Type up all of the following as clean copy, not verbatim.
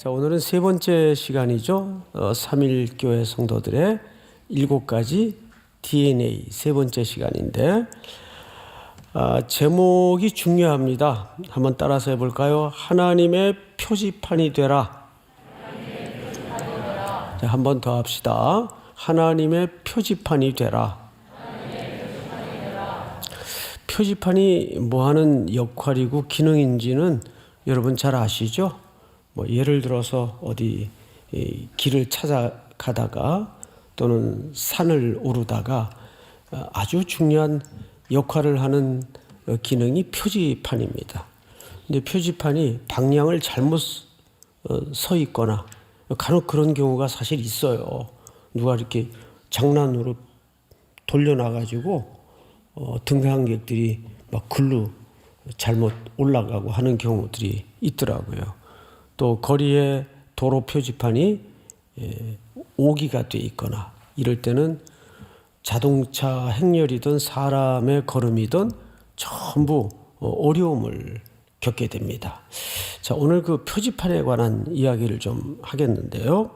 자, 오늘은 세 번째 시간이죠. 3일교회 성도들의 7가지 DNA 세 번째 시간인데 제목이 중요합니다. 한번 따라서 해볼까요? 하나님의 표지판이 되라. 자, 한 번 더 합시다. 하나님의 표지판이 되라. 표지판이 뭐하는 역할이고 기능인지는 여러분 잘 아시죠? 뭐 예를 들어서 어디 길을 찾아가다가 또는 산을 오르다가 아주 중요한 역할을 하는 기능이 표지판입니다. 근데 표지판이 방향을 잘못 서 있거나 간혹 그런 경우가 사실 있어요. 누가 이렇게 장난으로 돌려놔가지고 등산객들이 막 글로 잘못 올라가고 하는 경우들이 있더라고요. 또 거리에 도로 표지판이 오기가 돼 있거나 이럴 때는 자동차 행렬이든 사람의 걸음이든 전부 어려움을 겪게 됩니다. 자, 오늘 그 표지판에 관한 이야기를 좀 하겠는데요.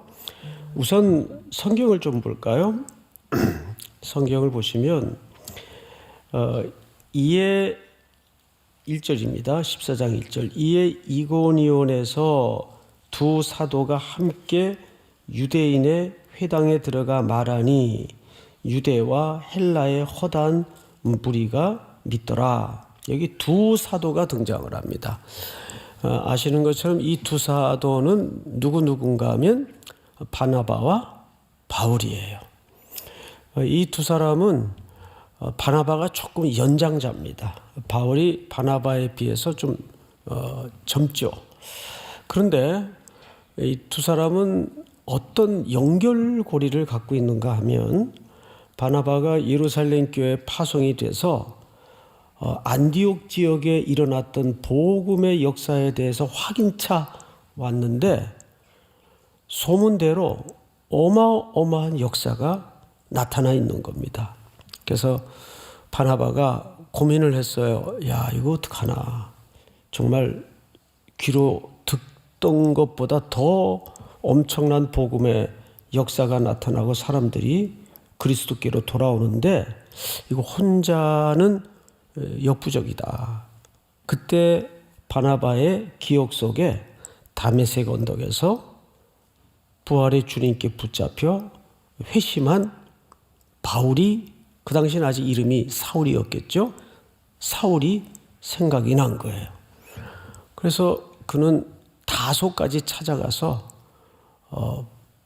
우선 성경을 좀 볼까요? 성경을 보시면 이에 1절입니다. 14장 1절. 이에 이고니온에서 두 사도가 함께 유대인의 회당에 들어가 말하니 유대와 헬라의 허다한 무리가 믿더라. 여기 두 사도가 등장을 합니다. 아시는 것처럼 이 두 사도는 누군가 하면 바나바와 바울이에요. 이 두 사람은 바나바가 조금 연장자입니다. 바울이 바나바에 비해서 좀 젊죠. 그런데 이 두 사람은 어떤 연결고리를 갖고 있는가 하면 바나바가 예루살렘 교회에 파송이 돼서 안디옥 지역에 일어났던 복음의 역사에 대해서 확인차 왔는데 소문대로 어마어마한 역사가 나타나 있는 겁니다. 그래서 바나바가 고민을 했어요. 야, 이거 어떡하나. 정말 귀로 듣던 것보다 더 엄청난 복음의 역사가 나타나고 사람들이 그리스도께로 돌아오는데 이거 혼자는 역부족이다. 그때 바나바의 기억 속에 다메섹 언덕에서 부활의 주님께 붙잡혀 회심한 바울이 그 당시는 아직 이름이 사울이었겠죠. 사울이 생각이 난 거예요. 그래서 그는 다소까지 찾아가서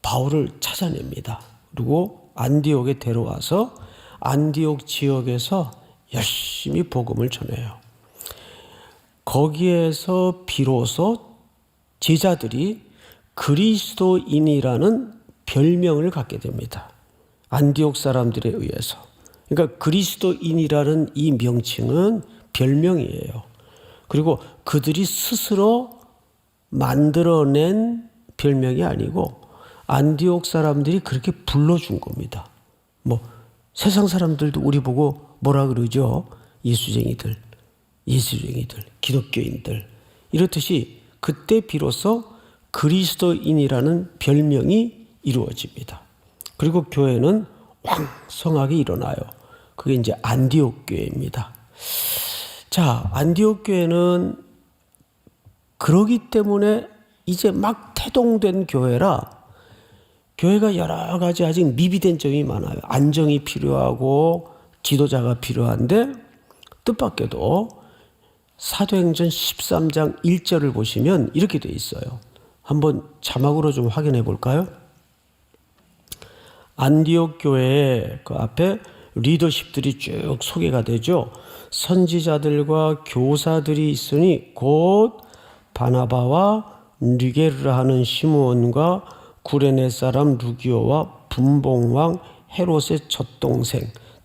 바울을 찾아냅니다. 그리고 안디옥에 데려와서 안디옥 지역에서 열심히 복음을 전해요. 거기에서 비로소 제자들이 그리스도인이라는 별명을 갖게 됩니다. 안디옥 사람들에 의해서. 그러니까 그리스도인이라는 이 명칭은 별명이에요. 그리고 그들이 스스로 만들어낸 별명이 아니고 안디옥 사람들이 그렇게 불러준 겁니다. 뭐 세상 사람들도 우리 보고 뭐라 그러죠? 예수쟁이들, 기독교인들 이렇듯이 그때 비로소 그리스도인이라는 별명이 이루어집니다. 그리고 교회는 왕성하게 일어나요. 그게 이제 안디옥 교회입니다. 자, 안디옥 교회는 그러기 때문에 이제 막 태동된 교회라 교회가 여러 가지 아직 미비된 점이 많아요. 안정이 필요하고 지도자가 필요한데 뜻밖에도 사도행전 13장 1절을 보시면 이렇게 돼 있어요. 한번 자막으로 좀 확인해 볼까요? 안디옥 교회의 그 앞에 리더십들이 쭉 소개가 되죠. 선지자들과 교사들이 있으니 곧 바나바와 니게르라 하는 시므온과 구레네 사람 루기오와 분봉왕 헤롯의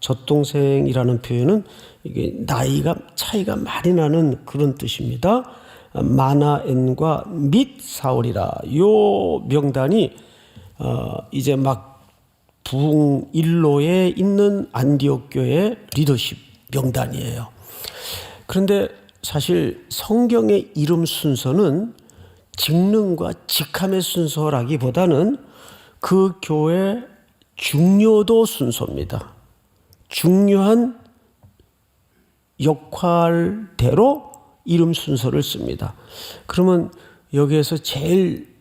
젖동생이라는 표현은 이게 나이가 차이가 많이 나는 그런 뜻입니다. 마나엔과 및 사울이라. 요 명단이 이제 막 북일로에 있는 안디옥 교회의 리더십 명단이에요. 그런데 사실 성경의 이름 순서는 직능과 직함의 순서라기보다는 그 교회 중요도 순서입니다. 중요한 역할대로 이름 순서를 씁니다. 그러면 여기에서 제일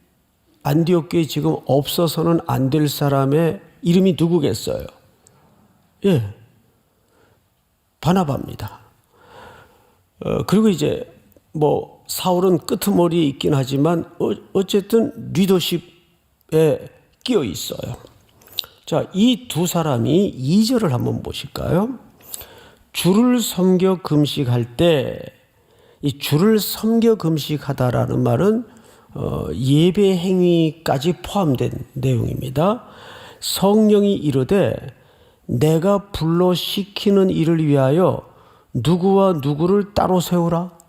안디옥 교회 지금 없어서는 안 될 사람의 이름이 누구겠어요? 예, 바나바입니다. 그리고 이제 뭐 사울은 끄트머리에 있긴 하지만 어쨌든 리더십에 끼어 있어요. 자, 이 두 사람이 2절을 한번 보실까요? 주를 섬겨 금식할 때, 이 주를 섬겨 금식하다라는 말은 예배 행위까지 포함된 내용입니다. 성령이 이르되 내가 불러 시키는 일을 위하여 누구와 누구를 따로 세우라.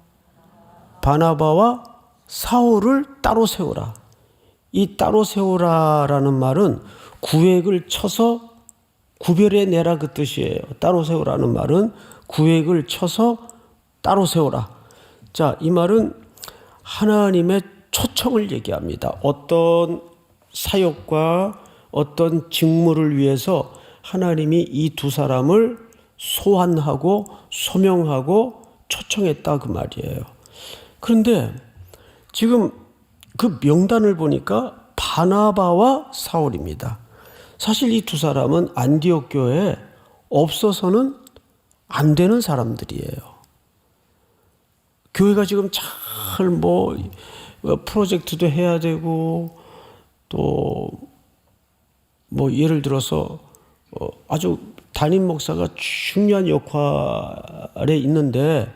바나바와 사울을 따로 세우라. 이 따로 세우라라는 말은 구획을 쳐서 구별해 내라 그 뜻이에요. 따로 세우라는 말은 구획을 쳐서 따로 세우라. 자, 이 말은 하나님의 초청을 얘기합니다. 어떤 사역과 어떤 직무를 위해서 하나님이 이 두 사람을 소환하고 소명하고 초청했다 그 말이에요. 그런데 지금 그 명단을 보니까 바나바와 사울입니다. 사실 이 두 사람은 안디옥 교회에 없어서는 안 되는 사람들이에요. 교회가 지금 잘 뭐 프로젝트도 해야 되고 또 뭐 예를 들어서 아주 담임 목사가 중요한 역할에 있는데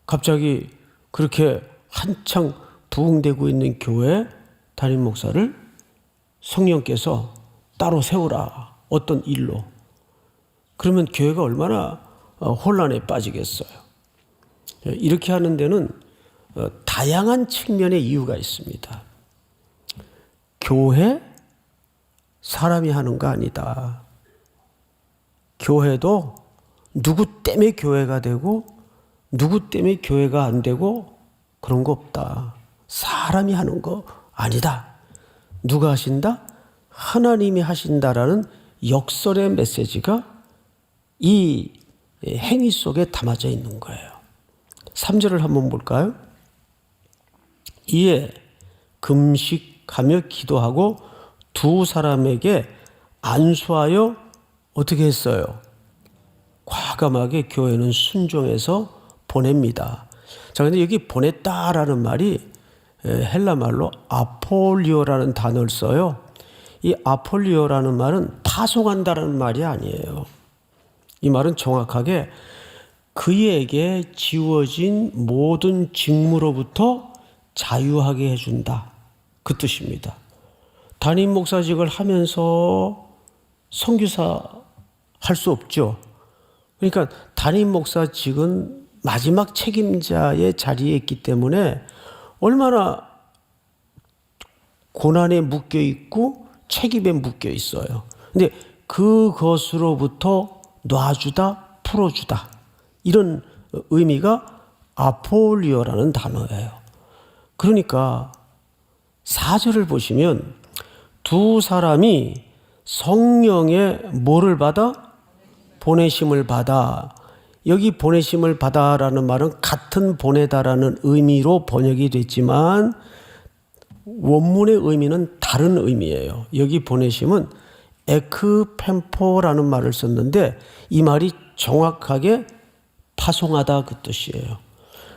갑자기 그렇게 한창 부흥되고 있는 교회 담임 목사를 성령께서 따로 세우라. 어떤 일로. 그러면 교회가 얼마나 혼란에 빠지겠어요. 이렇게 하는 데는 다양한 측면의 이유가 있습니다. 교회 사람이 하는 거 아니다. 교회도 누구 때문에 교회가 되고 누구 때문에 교회가 안 되고 그런 거 없다. 사람이 하는 거 아니다. 누가 하신다? 하나님이 하신다라는 역설의 메시지가 이 행위 속에 담아져 있는 거예요. 3절을 한번 볼까요? 이에 금식하며 기도하고 두 사람에게 안수하여 어떻게 했어요? 과감하게 교회는 순종해서 보냅니다. 자, 근데 여기 보냈다라는 말이 헬라 말로 아폴리오라는 단어를 써요. 이 아폴리오라는 말은 파송한다라는 말이 아니에요. 이 말은 정확하게 그에게 지워진 모든 직무로부터 자유하게 해준다. 그 뜻입니다. 담임 목사직을 하면서 선교사 할 수 없죠. 그러니까 담임 목사직은 마지막 책임자의 자리에 있기 때문에 얼마나 고난에 묶여 있고 책임에 묶여 있어요. 근데 그것으로부터 놔주다, 풀어주다. 이런 의미가 아폴리오라는 단어예요. 그러니까 4절을 보시면 두 사람이 성령의 뭐를 받아? 보내심을 받아. 여기 보내심을 받아라는 말은 같은 보내다라는 의미로 번역이 됐지만 원문의 의미는 다른 의미예요. 여기 보내심은 에크펜포라는 말을 썼는데 이 말이 정확하게 파송하다 그 뜻이에요.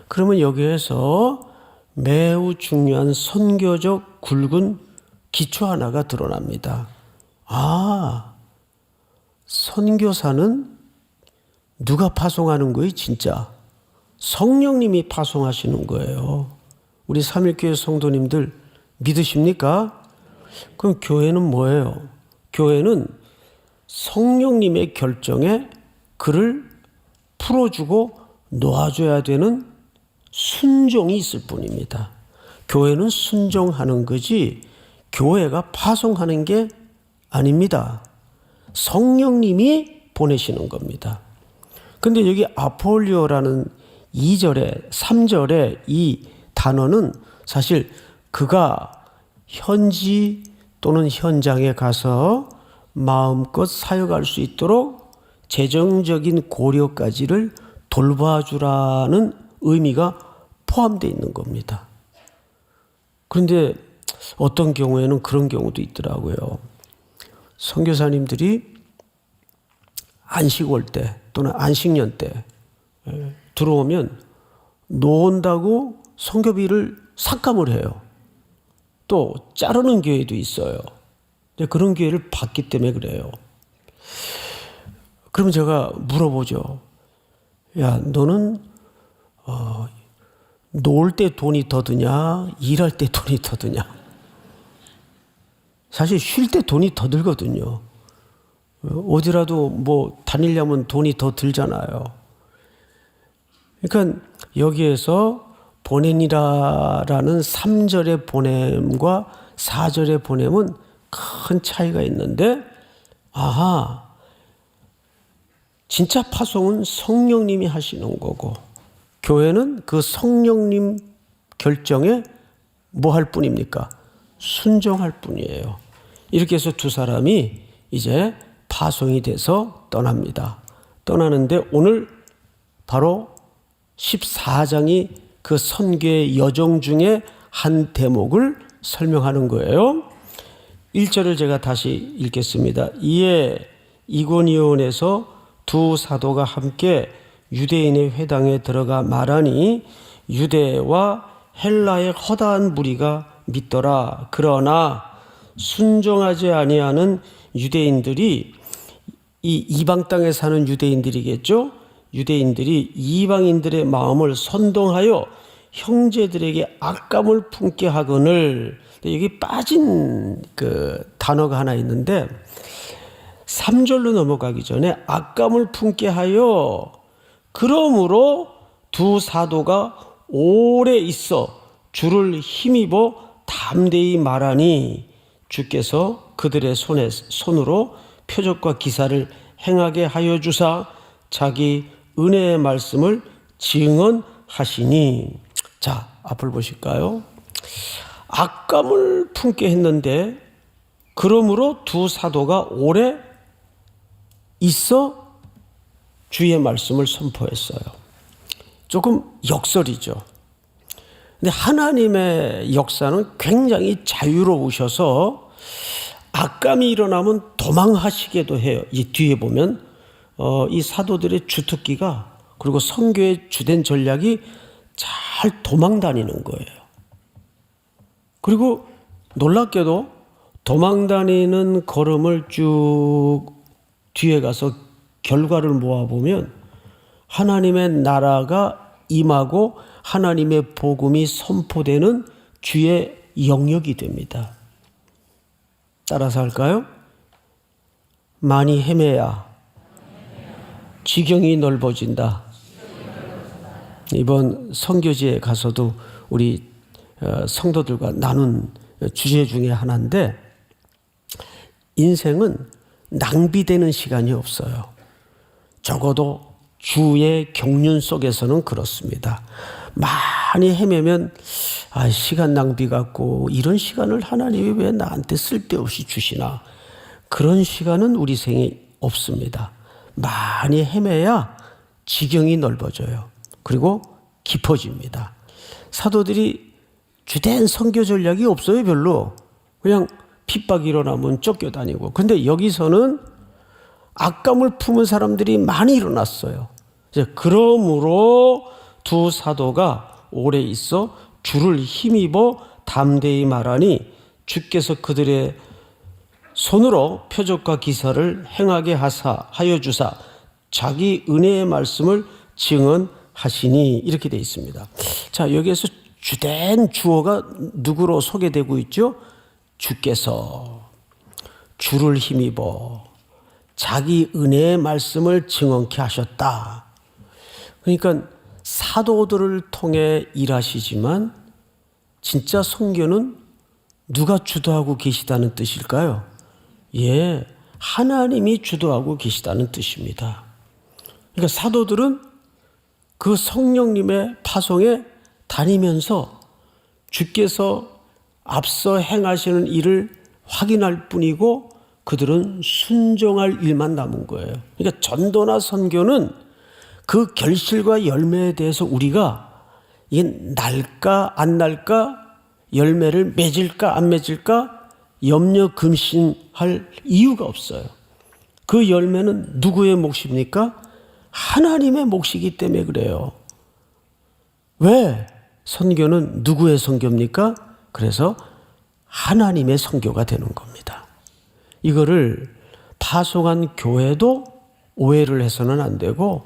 그러면 여기에서 매우 중요한 선교적 굵은 기초 하나가 드러납니다. 아, 선교사는 누가 파송하는 거예요? 진짜 성령님이 파송하시는 거예요. 우리 삼일교회 성도님들 믿으십니까? 그럼 교회는 뭐예요? 교회는 성령님의 결정에 그를 풀어주고 놓아줘야 되는 순종이 있을 뿐입니다. 교회는 순종하는 거지 교회가 파송하는 게 아닙니다. 성령님이 보내시는 겁니다. 근데 여기 아폴리오라는 2절에 3절에 이 단어는 사실 그가 현지 또는 현장에 가서 마음껏 사역할 수 있도록 재정적인 고려까지를 돌봐주라는 의미가 포함되어 있는 겁니다. 그런데 어떤 경우에는 그런 경우도 있더라고요. 선교사님들이 안식 때 또는 안식년 때 들어오면 놓은다고 선교비를 삭감을 해요. 또 자르는 교회도 있어요. 그런 기회를 받기 때문에 그래요. 그러면 제가 물어보죠. 야, 너는 놓을 때 돈이 더 드냐? 일할 때 돈이 더 드냐? 사실 쉴 때 돈이 더 들거든요. 어디라도 뭐 다니려면 돈이 더 들잖아요. 그러니까 여기에서 보내니라라는 3절의 보냄과 4절의 보냄은 큰 차이가 있는데, 아하, 진짜 파송은 성령님이 하시는 거고, 교회는 그 성령님 결정에 뭐 할 뿐입니까? 순종할 뿐이에요. 이렇게 해서 두 사람이 이제 파송이 돼서 떠납니다. 떠나는데 오늘 바로 14장이 그 선교의 여정 중에 한 대목을 설명하는 거예요. 1절을 제가 다시 읽겠습니다. 이에 이고니온에서 두 사도가 함께 유대인의 회당에 들어가 말하니 유대와 헬라의 허다한 무리가 믿더라. 그러나 순종하지 아니하는 유대인들이, 이 이방 땅에 사는 유대인들이겠죠. 유대인들이 이방인들의 마음을 선동하여 형제들에게 악감을 품게 하거늘. 여기 빠진 그 단어가 하나 있는데 3절로 넘어가기 전에 악감을 품게 하여, 그러므로 두 사도가 오래 있어 주를 힘입어 담대히 말하니 주께서 그들의 손으로 표적과 기사를 행하게 하여 주사 자기 은혜의 말씀을 증언하시니. 자, 앞을 보실까요? 악감을 품게 했는데 그러므로 두 사도가 오래 있어 주의 말씀을 선포했어요. 조금 역설이죠. 근데 하나님의 역사는 굉장히 자유로우셔서 악감이 일어나면 도망하시게도 해요. 이 뒤에 보면 이 사도들의 주특기가, 그리고 선교의 주된 전략이 잘 도망다니는 거예요. 그리고 놀랍게도 도망다니는 걸음을 쭉 뒤에 가서 결과를 모아보면 하나님의 나라가 임하고 하나님의 복음이 선포되는 주의 영역이 됩니다. 따라서 할까요? 많이 헤매야 지경이 넓어진다. 이번 선교지에 가서도 우리 성도들과 나눈 주제 중에 하나인데, 인생은 낭비되는 시간이 없어요. 적어도 주의 경륜 속에서는 그렇습니다. 많이 헤매면 시간 낭비 같고, 이런 시간을 하나님이 왜 나한테 쓸데없이 주시나, 그런 시간은 우리 생에 없습니다. 많이 헤매야 지경이 넓어져요. 그리고 깊어집니다. 사도들이 주된 선교 전략이 없어요. 별로. 그냥 핍박이 일어나면 쫓겨다니고. 근데 여기서는 악감을 품은 사람들이 많이 일어났어요. 이제 그러므로 두 사도가 오래 있어 주를 힘입어 담대히 말하니 주께서 그들의 손으로 표적과 기사를 행하게 하여 주사 자기 은혜의 말씀을 증언하시니. 이렇게 되어 있습니다. 자, 여기에서 주된 주어가 누구로 소개되고 있죠? 주께서 주를 힘입어 자기 은혜의 말씀을 증언케 하셨다. 그러니까 사도들을 통해 일하시지만 진짜 선교는 누가 주도하고 계시다는 뜻일까요? 예, 하나님이 주도하고 계시다는 뜻입니다. 그러니까 사도들은 그 성령님의 파송에 다니면서 주께서 앞서 행하시는 일을 확인할 뿐이고 그들은 순종할 일만 남은 거예요. 그러니까 전도나 선교는 그 결실과 열매에 대해서 우리가 이게 날까 안 날까, 열매를 맺을까 안 맺을까 염려 근심할 이유가 없어요. 그 열매는 누구의 몫입니까? 하나님의 몫이기 때문에 그래요. 왜? 선교는 누구의 선교입니까? 그래서 하나님의 선교가 되는 겁니다. 이거를 파송한 교회도 오해를 해서는 안 되고,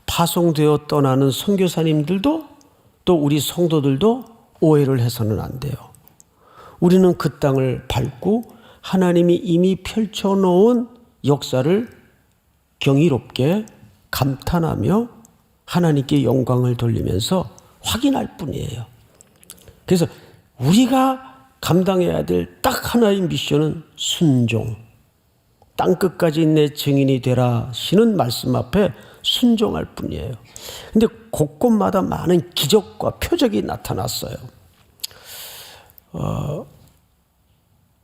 파송되어 떠나는 선교사님들도 또 우리 성도들도 오해를 해서는 안 돼요. 우리는 그 땅을 밟고 하나님이 이미 펼쳐놓은 역사를 경이롭게 감탄하며 하나님께 영광을 돌리면서 확인할 뿐이에요. 그래서 우리가 감당해야 될 딱 하나의 미션은 순종. 땅끝까지 내 증인이 되라 시는 말씀 앞에 순종할 뿐이에요. 근데 곳곳마다 많은 기적과 표적이 나타났어요.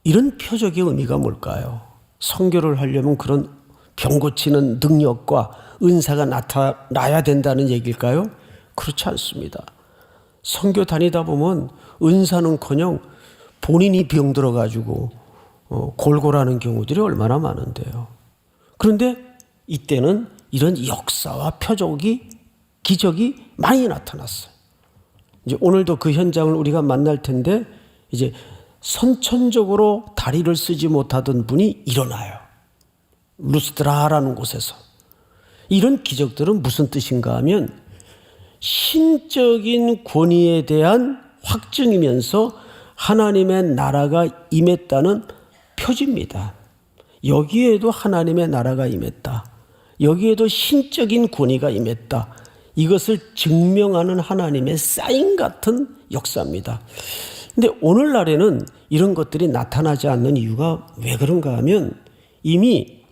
이런 표적의 의미가 뭘까요? 선교를 하려면 그런 병 고치는 능력과 은사가 나타나야 된다는 얘기일까요? 그렇지 않습니다. 선교 다니다 보면 은사는커녕 본인이 병들어가지고 골골하는 경우들이 얼마나 많은데요. 그런데 이때는 이런 역사와 표적이, 기적이 많이 나타났어요. 이제 오늘도 그 현장을 우리가 만날 텐데, 이제 선천적으로 다리를 쓰지 못하던 분이 일어나요. 루스드라라는 곳에서. 이런 기적들은 무슨 뜻인가 하면 신적인 권위에 대한 확증이면서 하나님의 나라가 임했다는 표지입니다. 여기에도 하나님의 나라가 임했다. 여기에도 신적인 권위가 임했다. 이것을 증명하는 하나님의 사인 같은 역사입니다. 근데 오늘날에는 이런 것들이 나타나지 않는 이유가 왜 그런가 하면 이미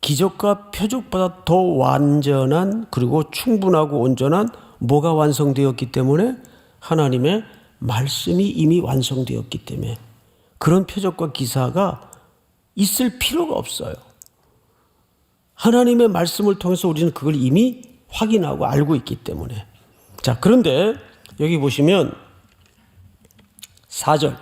기적과 표적보다 더 완전한, 그리고 충분하고 온전한 뭐가 완성되었기 때문에, 하나님의 말씀이 이미 완성되었기 때문에 그런 표적과 기사가 있을 필요가 없어요. 하나님의 말씀을 통해서 우리는 그걸 이미 확인하고 알고 있기 때문에. 자, 그런데 여기 보시면 4절,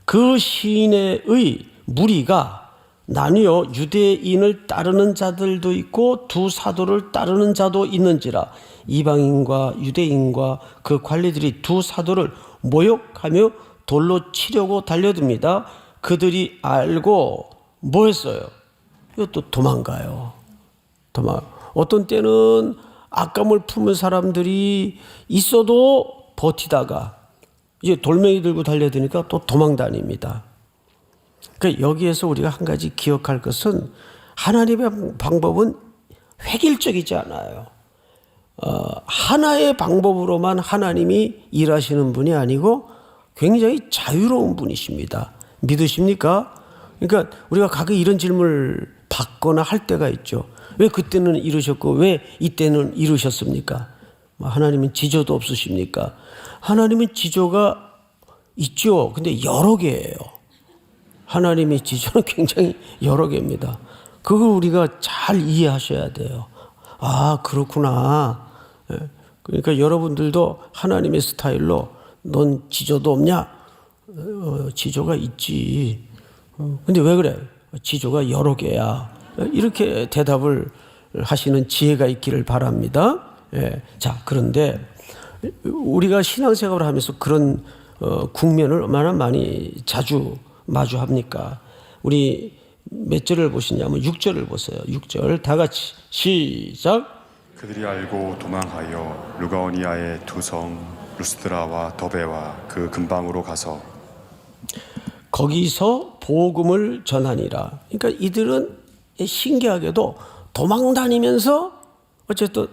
그 시내의 무리가 나뉘어 유대인을 따르는 자들도 있고 두 사도를 따르는 자도 있는지라, 이방인과 유대인과 그 관리들이 두 사도를 모욕하며 돌로 치려고 달려듭니다. 그들이 알고 뭐 했어요? 이것도 도망가요. 어떤 때는 악감을 품은 사람들이 있어도 버티다가 이제 돌멩이 들고 달려드니까 또 도망 다닙니다. 그러니까 여기에서 우리가 한 가지 기억할 것은, 하나님의 방법은 획일적이지 않아요. 하나의 방법으로만 하나님이 일하시는 분이 아니고 굉장히 자유로운 분이십니다. 믿으십니까? 그러니까 우리가 가끔 이런 질문을 받거나 할 때가 있죠. 왜 그때는 이루셨고 왜 이때는 이루셨습니까? 하나님은 지조도 없으십니까? 하나님은 지조가 있죠. 근데 여러 개예요. 하나님의 지조는 굉장히 여러 개입니다. 그걸 우리가 잘 이해하셔야 돼요. 아, 그렇구나. 그러니까 여러분들도 하나님의 스타일로 넌 지조도 없냐? 지조가 있지. 근데 왜 그래? 지조가 여러 개야. 이렇게 대답을 하시는 지혜가 있기를 바랍니다. 예. 자, 그런데 우리가 신앙생활을 하면서 그런 국면을 얼마나 많이 자주 마주합니까? 우리 몇 절을 보시냐면 6절을 보세요. 6절 다 같이 시작. 그들이 알고 도망하여 루가오니아의 두 성 루스드라와 더베와 그 근방으로 가서 거기서 복음을 전하니라. 그러니까 이들은 신기하게도 도망 다니면서 어쨌든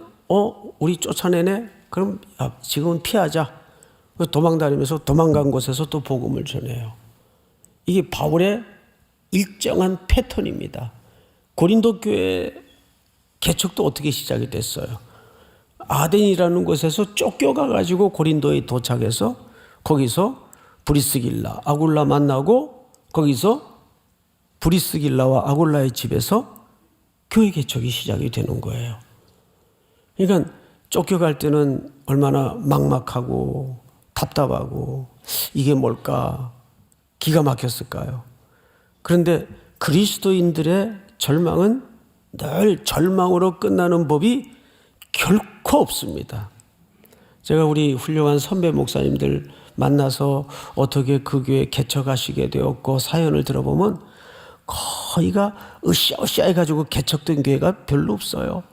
우리 쫓아내네? 그럼 지금은 피하자. 도망 다니면서 도망간 곳에서 또 복음을 전해요. 이게 바울의 일정한 패턴입니다. 고린도 교회 개척도 어떻게 시작이 됐어요? 아덴이라는 곳에서 쫓겨가 가지고 고린도에 도착해서 거기서 브리스길라, 아굴라 만나고 거기서 브리스길라와 아굴라의 집에서 교회 개척이 시작이 되는 거예요. 그러니까 쫓겨갈 때는 얼마나 막막하고 답답하고 이게 뭘까 기가 막혔을까요? 그런데 그리스도인들의 절망은 늘 절망으로 끝나는 법이 결코 없습니다. 제가 우리 훌륭한 선배 목사님들 만나서 어떻게 그 교회 개척하시게 되었고 사연을 들어보면 거의가 으쌰으쌰 해가지고 개척된 교회가 별로 없어요.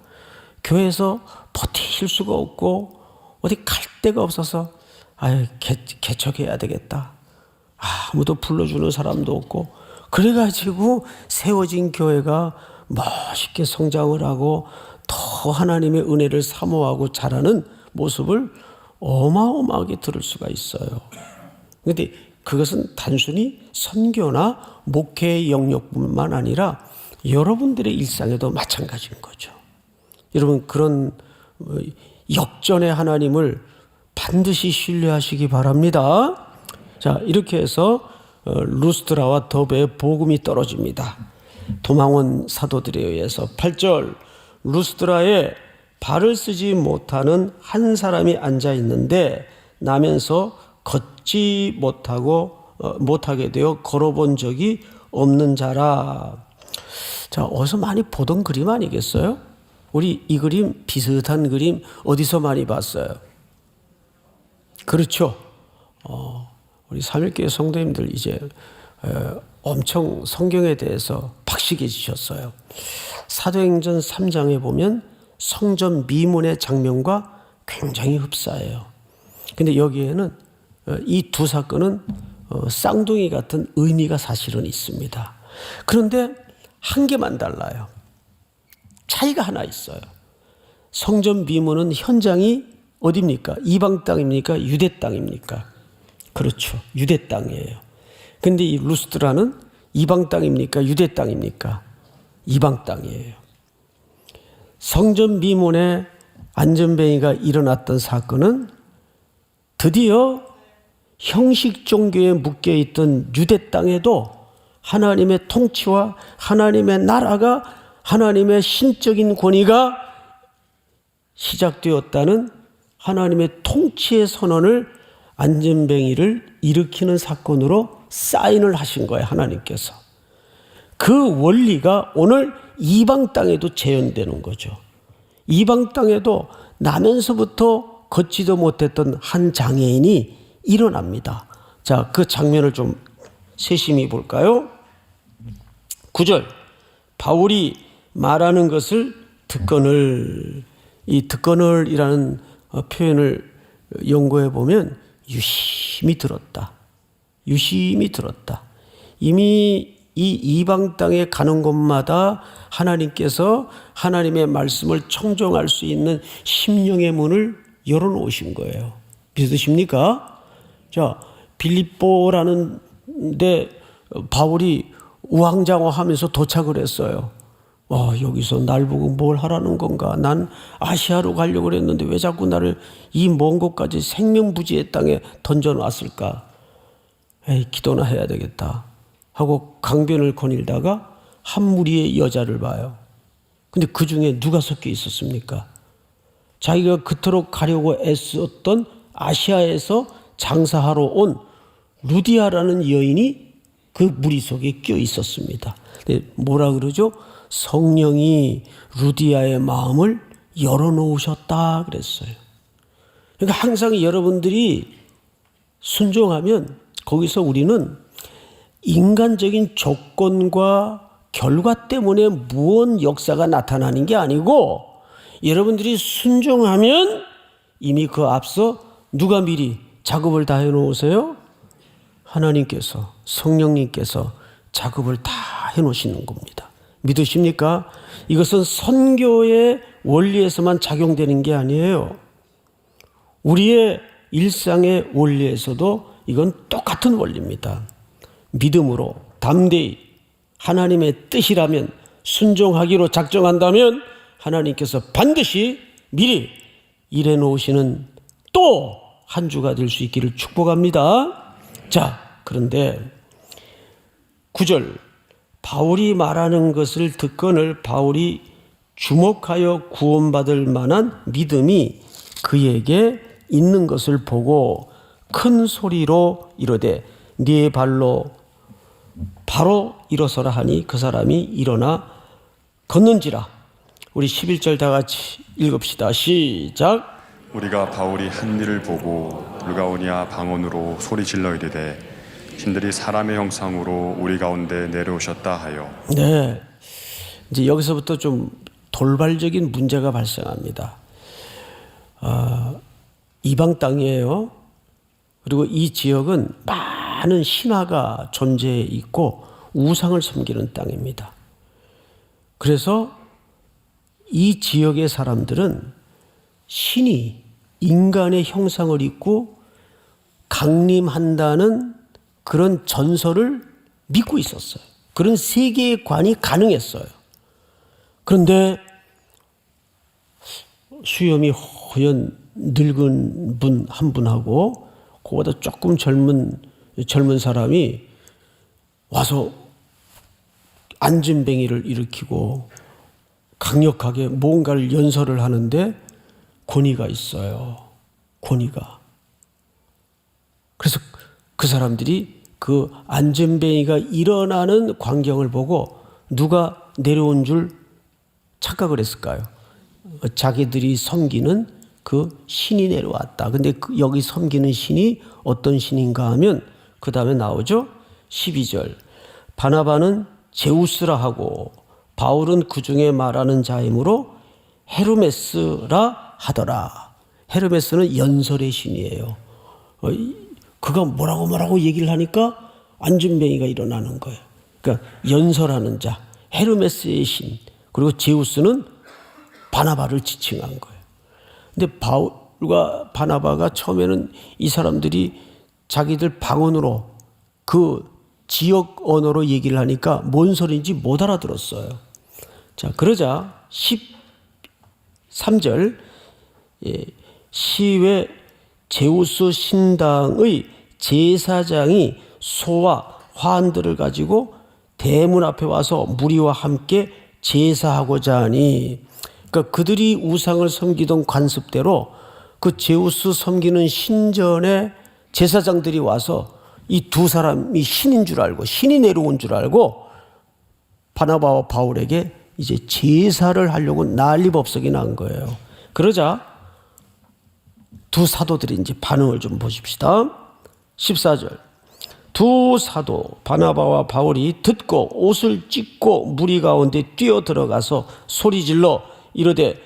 교회에서 버틸 수가 없고 어디 갈 데가 없어서 개척해야 되겠다. 아무도 불러주는 사람도 없고 그래가지고 세워진 교회가 멋있게 성장을 하고 더 하나님의 은혜를 사모하고 자라는 모습을 어마어마하게 들을 수가 있어요. 그런데 그것은 단순히 선교나 목회의 영역뿐만 아니라 여러분들의 일상에도 마찬가지인 거죠. 여러분 그런 역전의 하나님을 반드시 신뢰하시기 바랍니다. 자, 이렇게 해서 루스드라와 더베의 복음이 떨어집니다. 도망온 사도들에 의해서 8절 루스드라에 발을 쓰지 못하는 한 사람이 앉아 있는데 나면서 걷지 못하게 되어 걸어본 적이 없는 자라. 자, 어디서 많이 보던 그림 아니겠어요? 우리 이 그림 비슷한 그림 어디서 많이 봤어요? 그렇죠. 우리 삼일교회 성도님들 이제 엄청 성경에 대해서 박식해지셨어요. 사도행전 3장에 보면 성전 미문의 장면과 굉장히 흡사해요. 근데 여기에는 이 두 사건은 쌍둥이 같은 의미가 사실은 있습니다. 그런데 한 개만 달라요. 차이가 하나 있어요. 성전 미문은 현장이 어디입니까? 이방 땅입니까? 유대 땅입니까? 그렇죠. 유대 땅이에요. 근데 이 루스드라는 이방 땅입니까? 유대 땅입니까? 이방 땅이에요. 성전 미문에 안전뱅이가 일어났던 사건은 드디어 형식 종교에 묶여있던 유대 땅에도 하나님의 통치와 하나님의 나라가 하나님의 신적인 권위가 시작되었다는 하나님의 통치의 선언을 안전뱅이를 일으키는 사건으로 사인을 하신 거예요. 하나님께서. 그 원리가 오늘 이방 땅에도 재현되는 거죠. 이방 땅에도 나면서부터 걷지도 못했던 한 장애인이 일어납니다. 자, 그 장면을 좀 세심히 볼까요? 9절 바울이 말하는 것을 듣거늘, 이 듣거늘이라는 표현을 연구해 보면 유심히 들었다. 유심히 들었다. 이미 이 이방 땅에 가는 곳마다 하나님께서 하나님의 말씀을 청종할 수 있는 심령의 문을 열어놓으신 거예요. 믿으십니까? 자, 빌립보라는 데 바울이 우왕좌왕하면서 도착을 했어요. 여기서 날 보고 뭘 하라는 건가? 난 아시아로 가려고 그랬는데 왜 자꾸 나를 이 먼 곳까지 생명부지의 땅에 던져놨을까? 기도나 해야 되겠다 하고 강변을 거닐다가 한 무리의 여자를 봐요. 근데 그 중에 누가 섞여 있었습니까? 자기가 그토록 가려고 애썼던 아시아에서 장사하러 온 루디아라는 여인이 그 무리 속에 껴 있었습니다. 근데 뭐라 그러죠? 성령이 루디아의 마음을 열어놓으셨다 그랬어요. 그러니까 항상 여러분들이 순종하면 거기서 우리는 인간적인 조건과 결과 때문에 무언 역사가 나타나는 게 아니고 여러분들이 순종하면 이미 그 앞서 누가 미리 작업을 다 해놓으세요? 하나님께서, 성령님께서 작업을 다 해놓으시는 겁니다. 믿으십니까? 이것은 선교의 원리에서만 작용되는 게 아니에요. 우리의 일상의 원리에서도 이건 똑같은 원리입니다. 믿음으로 담대히 하나님의 뜻이라면 순종하기로 작정한다면 하나님께서 반드시 미리 일해 놓으시는 또 한 주가 될 수 있기를 축복합니다. 자, 그런데 9절 바울이 말하는 것을 듣거늘 바울이 주목하여 구원받을 만한 믿음이 그에게 있는 것을 보고 큰 소리로 이르되 네 발로 바로 일어서라 하니 그 사람이 일어나 걷는지라. 우리 11절 다 같이 읽읍시다. 시작. 우리가 바울이 한 일을 보고 루가오니아 방언으로 소리 질러 이르되 신들이 사람의 형상으로 우리 가운데 내려오셨다 하여. 네, 이제 여기서부터 좀 돌발적인 문제가 발생합니다. 이방 땅이에요. 그리고 이 지역은 많은 신화가 존재해 있고 우상을 섬기는 땅입니다. 그래서 이 지역의 사람들은 신이 인간의 형상을 입고 강림한다는 그런 전설을 믿고 있었어요. 그런 세계관이 가능했어요. 그런데 수염이 허연 늙은 분 한 분하고 그보다 조금 젊은 사람이 와서 안진뱅이를 일으키고 강력하게 뭔가를 연설을 하는데 권위가 있어요. 권위가. 그래서 그 사람들이 그 안진뱅이가 일어나는 광경을 보고 누가 내려온 줄 착각을 했을까요? 자기들이 섬기는 그 신이 내려왔다. 근데 여기 섬기는 신이 어떤 신인가 하면 그 다음에 나오죠. 12절 바나바는 제우스라 하고 바울은 그 중에 말하는 자이므로 헤르메스라 하더라. 헤르메스는 연설의 신이에요. 그가 뭐라고 얘기를 하니까 안진뱅이가 일어나는 거예요. 그러니까 연설하는 자 헤르메스의 신, 그리고 제우스는 바나바를 지칭한 거예요. 근데 바울과 바나바가 처음에는 이 사람들이 자기들 방언으로 그 지역 언어로 얘기를 하니까 뭔 소리인지 못 알아들었어요. 자, 그러자 13절 시외 제우스 신당의 제사장이 소와 화환들을 가지고 대문 앞에 와서 무리와 함께 제사하고자 하니, 그러니까 그들이 우상을 섬기던 관습대로 그 제우스 섬기는 신전에 제사장들이 와서 이 두 사람이 신인 줄 알고 신이 내려온 줄 알고 바나바와 바울에게 이제 제사를 하려고 난리법석이 난 거예요. 그러자 두 사도들이 이제 반응을 좀 보십시다. 14절 두 사도 바나바와 바울이 듣고 옷을 찢고 무리 가운데 뛰어 들어가서 소리질러 이르되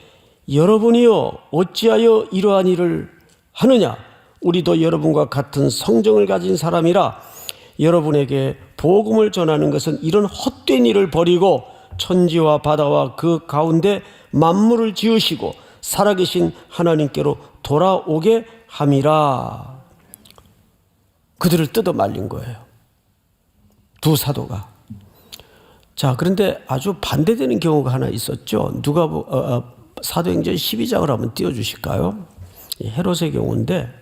여러분이여 어찌하여 이러한 일을 하느냐? 우리도 여러분과 같은 성정을 가진 사람이라 여러분에게 복음을 전하는 것은 이런 헛된 일을 버리고 천지와 바다와 그 가운데 만물을 지으시고 살아계신 하나님께로 돌아오게 함이라. 그들을 뜯어 말린 거예요. 두 사도가. 자, 그런데 아주 반대되는 경우가 하나 있었죠. 사도행전 12장을 한번 띄워주실까요? 헤롯의 경우인데,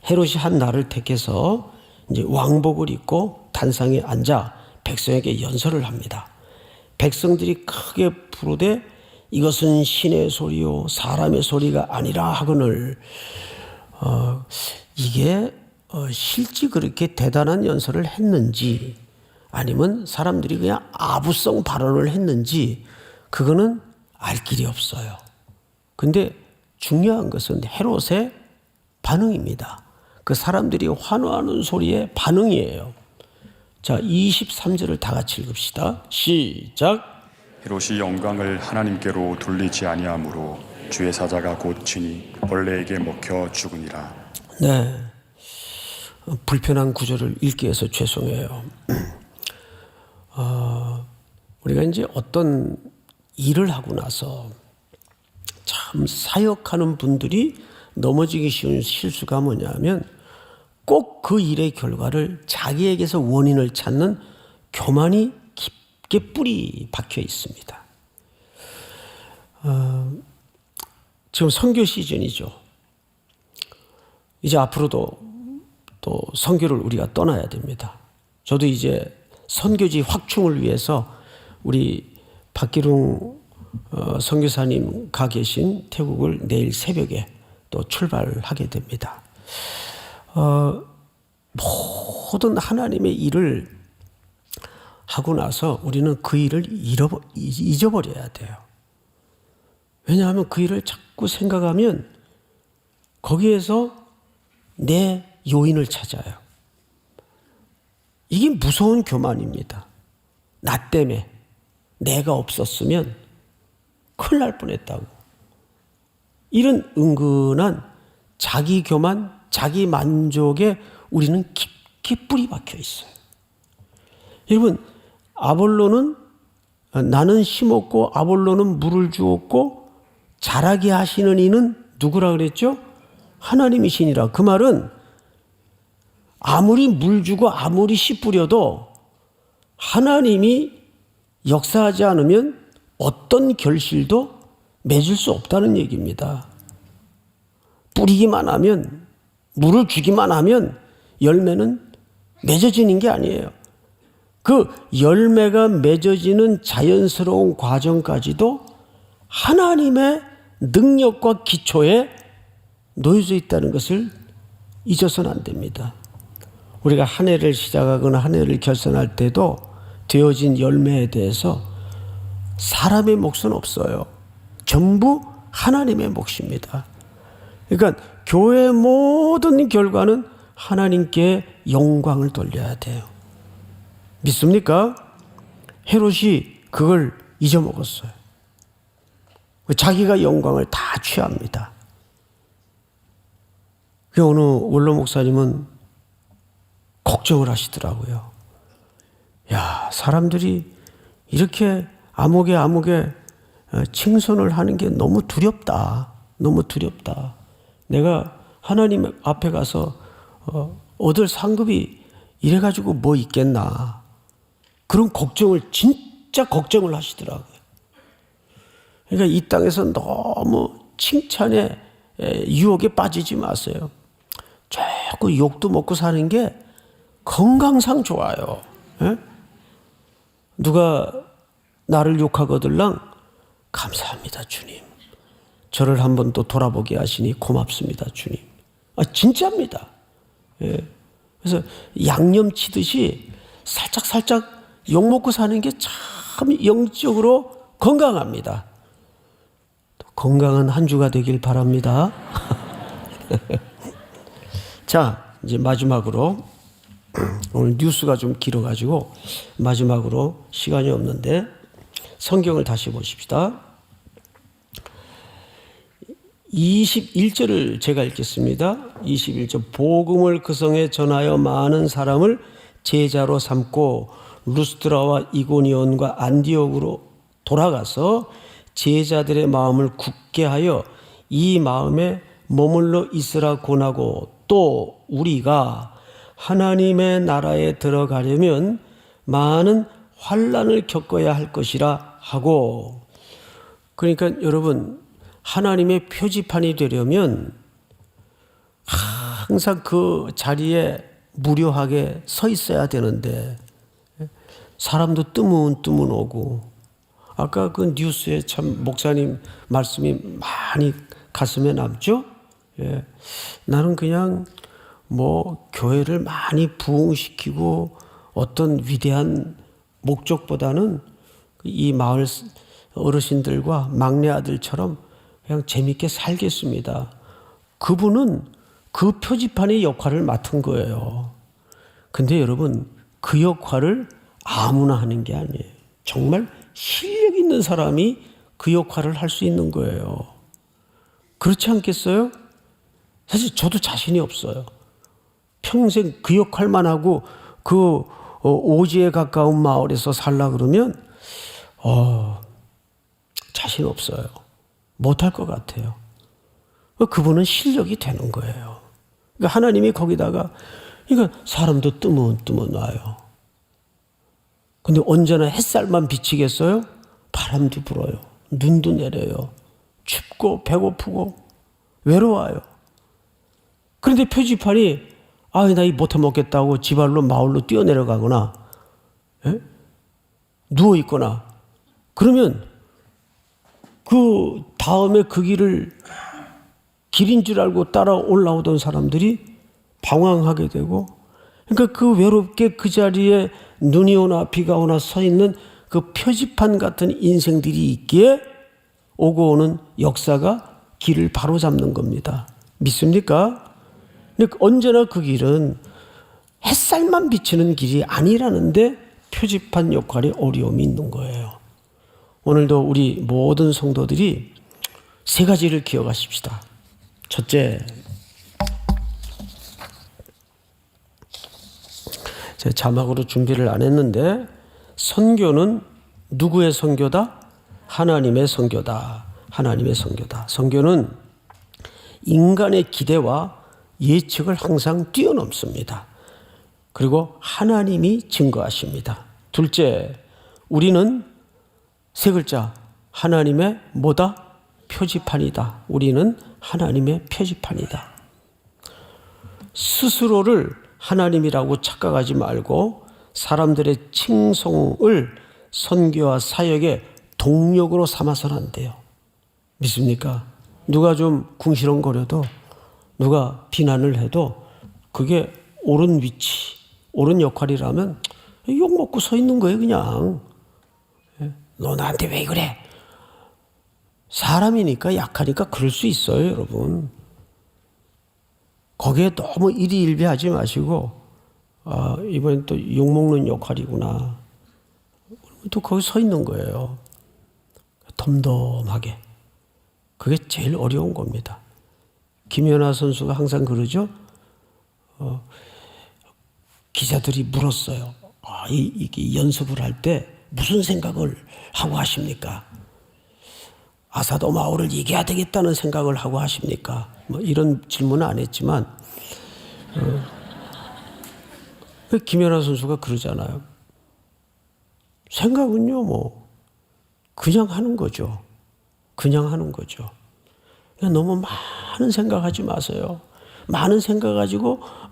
헤롯이 한 날을 택해서 이제 왕복을 입고 단상에 앉아 백성에게 연설을 합니다. 백성들이 크게 부르되 이것은 신의 소리요 사람의 소리가 아니라 하거늘. 이게 실제 그렇게 대단한 연설을 했는지 아니면 사람들이 그냥 아부성 발언을 했는지 그거는 알 길이 없어요. 근데 중요한 것은 헤롯의 반응입니다. 그 사람들이 환호하는 소리의 반응이에요. 자, 23절을 다 같이 읽읍시다. 시작. 헤롯이 영광을 하나님께로 돌리지 아니하므로 주의 사자가 곧 치니 벌레에게 먹혀 죽으니라. 네, 불편한 구절을 읽게 해서 죄송해요. 우리가 이제 어떤 일을 하고 나서 참 사역하는 분들이 넘어지기 쉬운 실수가 뭐냐면 꼭 그 일의 결과를 자기에게서 원인을 찾는 교만이 깊게 뿌리 박혀 있습니다. 지금 선교 시즌이죠. 이제 앞으로도 또 선교를 우리가 떠나야 됩니다. 저도 이제 선교지 확충을 위해서 우리 박기룡 선교사님 가 계신 태국을 내일 새벽에 또 출발하게 됩니다. 모든 하나님의 일을 하고 나서 우리는 그 일을 잊어버려야 돼요. 왜냐하면 그 일을 자꾸 생각하면 거기에서 내 요인을 찾아요. 이게 무서운 교만입니다. 나 때문에 내가 없었으면 큰일 날 뻔했다고. 이런 은근한 자기 교만, 자기 만족에 우리는 깊이 뿌리 박혀 있어요. 여러분, 아볼로는 나는 심었고 아볼로는 물을 주었고 자라게 하시는 이는 누구라 그랬죠? 하나님이시니라. 그 말은 아무리 물 주고 아무리 씨 뿌려도 하나님이 역사하지 않으면 어떤 결실도 맺을 수 없다는 얘기입니다. 뿌리기만 하면, 물을 주기만 하면 열매는 맺어지는 게 아니에요. 그 열매가 맺어지는 자연스러운 과정까지도 하나님의 능력과 기초에 놓여져 있다는 것을 잊어서는 안 됩니다. 우리가 한 해를 시작하거나 한 해를 결산할 때도 되어진 열매에 대해서 사람의 몫은 없어요. 전부 하나님의 몫입니다. 그러니까 교회의 모든 결과는 하나님께 영광을 돌려야 돼요. 믿습니까? 헤롯이 그걸 잊어먹었어요. 자기가 영광을 다 취합니다. 어느 원로 목사님은 걱정을 하시더라고요. 야, 사람들이 이렇게 아무개 칭송을 하는 게 너무 두렵다. 너무 두렵다. 내가 하나님 앞에 가서 얻을 상급이 이래가지고 뭐 있겠나. 그런 걱정을, 진짜 걱정을 하시더라고요. 그러니까 이 땅에서 너무 칭찬에 유혹에 빠지지 마세요. 자꾸 욕도 먹고 사는 게 건강상 좋아요. 에? 누가 나를 욕하거들랑 감사합니다 주님. 저를 한번 또 돌아보게 하시니 고맙습니다 주님. 진짜입니다. 예. 그래서 양념 치듯이 살짝 욕 먹고 사는 게 참 영적으로 건강합니다. 건강한 한 주가 되길 바랍니다. 자, 이제 마지막으로 오늘 뉴스가 좀 길어가지고 마지막으로 시간이 없는데 성경을 다시 보십시다. 21절을 제가 읽겠습니다. 21절. 복음을 그 성에 전하여 많은 사람을 제자로 삼고 루스드라와 이고니온과 안디옥으로 돌아가서 제자들의 마음을 굳게 하여 이 마음에 머물러 있으라 권하고 또 우리가 하나님의 나라에 들어가려면 많은 환난을 겪어야 할 것이라 하고. 그러니까 여러분, 하나님의 표지판이 되려면 항상 그 자리에 무료하게 서 있어야 되는데 사람도 뜨문 오고, 아까 그 뉴스에 참 목사님 말씀이 많이 가슴에 남죠? 예. 나는 그냥 뭐 교회를 많이 부흥시키고 어떤 위대한 목적보다는 이 마을 어르신들과 막내 아들처럼 그냥 재밌게 살겠습니다. 그분은 그 표지판의 역할을 맡은 거예요. 근데 여러분, 그 역할을 아무나 하는 게 아니에요. 정말 실력 있는 사람이 그 역할을 할 수 있는 거예요. 그렇지 않겠어요? 사실 저도 자신이 없어요. 평생 그 역할만 하고 그 오지에 가까운 마을에서 살라 그러면 자신 없어요. 못할 것 같아요. 그분은 실력이 되는 거예요. 그러니까 하나님이 거기다가, 그러니까 사람도 뜨문 와요. 근데 언제나 햇살만 비치겠어요? 바람도 불어요. 눈도 내려요. 춥고 배고프고 외로워요. 그런데 표지판이 나 이 못해 먹겠다고 지발로 마을로 뛰어내려가거나 누워 있거나 그러면 그 다음에 그 길인 줄 알고 따라 올라오던 사람들이 방황하게 되고, 그러니까 그 외롭게 그 자리에 눈이 오나 비가 오나 서 있는 그 표지판 같은 인생들이 있기에 오고 오는 역사가 길을 바로잡는 겁니다. 믿습니까? 근데 언제나 그 길은 햇살만 비치는 길이 아니라는데 표지판 역할에 어려움이 있는 거예요. 오늘도 우리 모든 성도들이 세 가지를 기억하십시다. 첫째, 제 자막으로 준비를 안 했는데, 선교는 누구의 선교다? 하나님의 선교다. 하나님의 선교다. 선교는 인간의 기대와 예측을 항상 뛰어넘습니다. 그리고 하나님이 증거하십니다. 둘째, 우리는 세 글자, 하나님의 뭐다? 표지판이다. 우리는 하나님의 표지판이다. 스스로를 하나님이라고 착각하지 말고 사람들의 칭송을 선교와 사역의 동력으로 삼아서는 안 돼요. 믿습니까? 누가 좀 궁시렁거려도, 누가 비난을 해도 그게 옳은 위치, 옳은 역할이라면 욕먹고 서 있는 거예요, 그냥. 너 나한테 왜 그래? 사람이니까, 약하니까 그럴 수 있어요, 여러분. 거기에 너무 일희일비하지 마시고, 이번엔 또 욕먹는 역할이구나. 또 거기 서 있는 거예요. 덤덤하게. 그게 제일 어려운 겁니다. 김연아 선수가 항상 그러죠. 기자들이 물었어요. 이 연습을 할 때 무슨 생각을 하고 하십니까? 아사도마오를 이겨야 되겠다는 생각을 하고 하십니까? 뭐 이런 질문은 안 했지만, 김연아 선수가 그러잖아요. 생각은요, 뭐 그냥 하는 거죠. 그냥 하는 거죠. 그러니까 너무 많은 생각하지 마세요. 많은 생각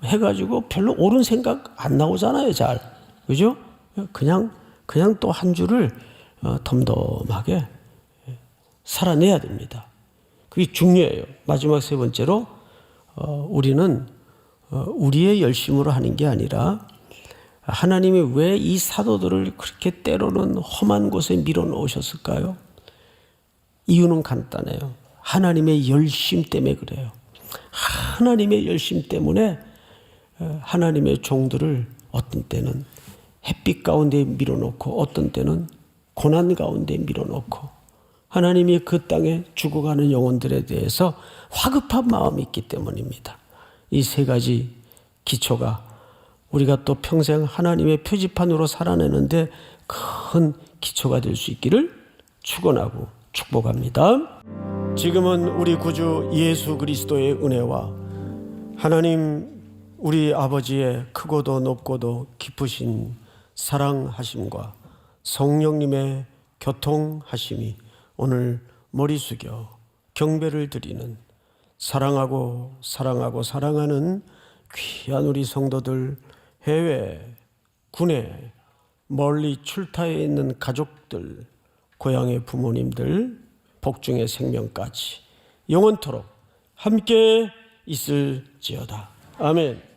해가지고 별로 옳은 생각 안 나오잖아요, 잘. 그죠? 그냥 또 한 줄을 덤덤하게 살아내야 됩니다. 그게 중요해요. 마지막 세 번째로, 우리는 우리의 열심으로 하는 게 아니라 하나님이 왜 이 사도들을 그렇게 때로는 험한 곳에 밀어넣으셨을까요? 이유는 간단해요. 하나님의 열심 때문에 그래요. 하나님의 열심 때문에 하나님의 종들을 어떤 때는 햇빛 가운데 밀어넣고 어떤 때는 고난 가운데 밀어넣고, 하나님이 그 땅에 죽어가는 영혼들에 대해서 화급한 마음이 있기 때문입니다. 이 세 가지 기초가 우리가 또 평생 하나님의 표지판으로 살아내는데 큰 기초가 될 수 있기를 축원하고 축복합니다. 지금은 우리 구주 예수 그리스도의 은혜와 하나님 우리 아버지의 크고도 높고도 깊으신 사랑하심과 성령님의 교통하심이 오늘 머리 숙여 경배를 드리는 사랑하고 사랑하는 귀한 우리 성도들, 해외, 국내, 멀리 출타해 있는 가족들, 고향의 부모님들, 복중의 생명까지 영원토록 함께 있을지어다. 아멘.